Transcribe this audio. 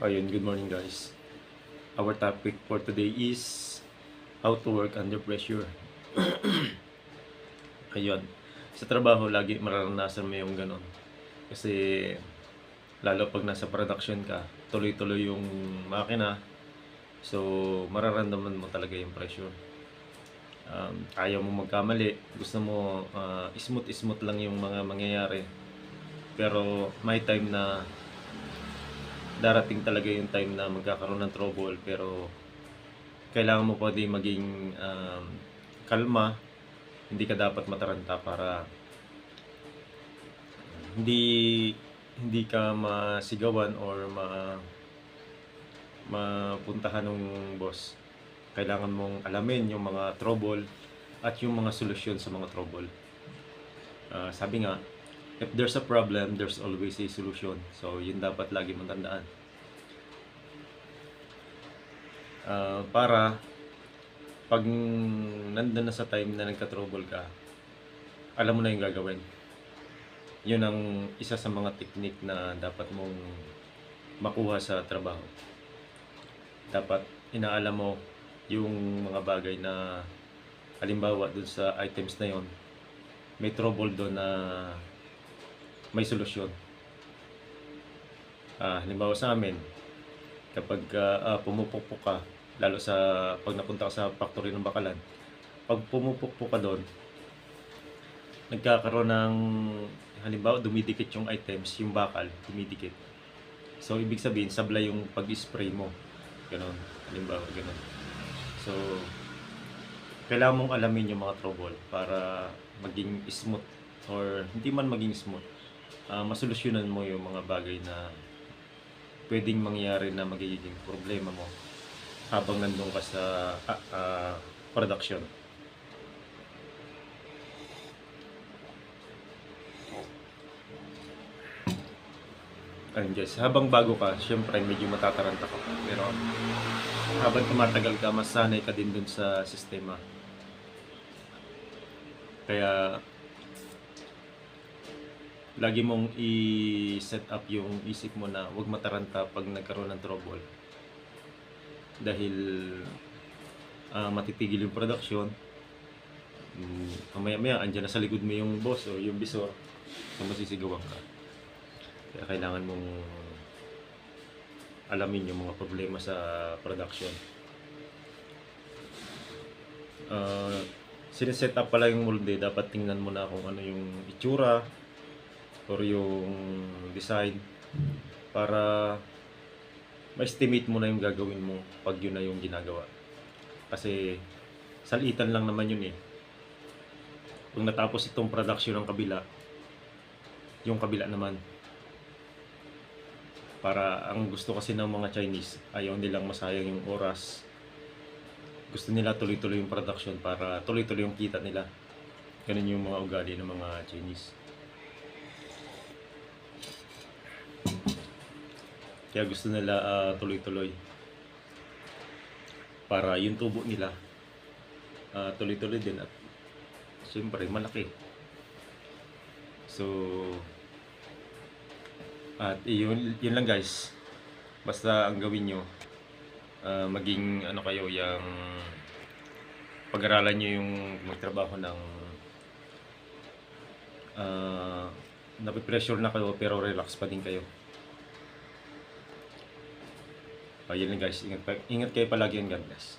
Ayun, good morning guys. Our topic for today is how to work under pressure. Ayun, sa trabaho lagi mararanasan mo yung ganon. Kasi lalo pag nasa production ka, tuloy-tuloy yung makina. So, mararamdaman mo talaga yung pressure. Ayaw mo magkamali, gusto mo smooth-smooth lang yung mga mangyayari. Pero may time na darating talaga yung time na magkakaroon ng trouble, pero kailangan mo pa din maging kalma. Hindi ka dapat mataranta para hindi hindi ka masigawan or mapuntahan ng boss. Kailangan mong alamin yung mga trouble at yung mga solusyon sa mga trouble. Sabi nga, if there's a problem, there's always a solution. So, yun dapat lagi mong tandaan. Para pag nandun na sa time na nagka-trouble ka, alam mo na yung gagawin. Yun ang isa sa mga technique na dapat mong makuha sa trabaho. Dapat inaalam mo yung mga bagay na halimbawa dun sa items na yon, may trouble doon na may solusyon. Halimbawa sa amin, kapag pumupukpok ka, lalo sa pag napunta ka sa factory ng bakalan, pag pumupukpok ka doon, nagkakaroon ng halimbawa dumidikit yung items, yung bakal dumidikit. So ibig sabihin sablay yung pag-spray mo, ganoon, halimbawa ganoon. So kailangan mong alamin yung mga trouble para maging smooth, or hindi man maging smooth, masolusyonan mo yung mga bagay na pwedeng mangyari na magiging problema mo habang nandun ka sa production. Ayun guys, habang bago ka, syempre medyo matataranta ka pa. Pero habang tumatagal ka, mas sanay ka din dun sa sistema. Kaya lagi mong i-set up yung isip mo na huwag mataranta pag nagkaroon ng trouble. Dahil matitigil yung production. Mamaya-maya, andyan na sa likod mo yung boss o yung bisor, so masisigawan ka. Kaya kailangan mong alamin yung mga problema sa production. Sineset up pala yung molde, dapat tingnan mo na kung ano yung itsura or yung design para ma-estimate mo na yung gagawin mo pag yun na yung ginagawa. Kasi salitan lang naman yun eh. Kung natapos itong production ng kabila, yung kabila naman. Para ang gusto kasi ng mga Chinese, ayaw nilang masayang yung oras. Gusto nila tuloy-tuloy yung production para tuloy-tuloy yung kita nila. Ganun yung mga ugali ng mga Chinese. Kaya gusto nila tuloy-tuloy. Para yung tubo nila tuloy-tuloy din at siyempre malaki. So at yun lang guys. Basta ang gawin nyo, maging ano kayo, yung pag-aralan nyo yung magtrabaho ng napipressure na kayo pero relax pa din kayo. Yun lang guys, ingat kayo palagi and God bless.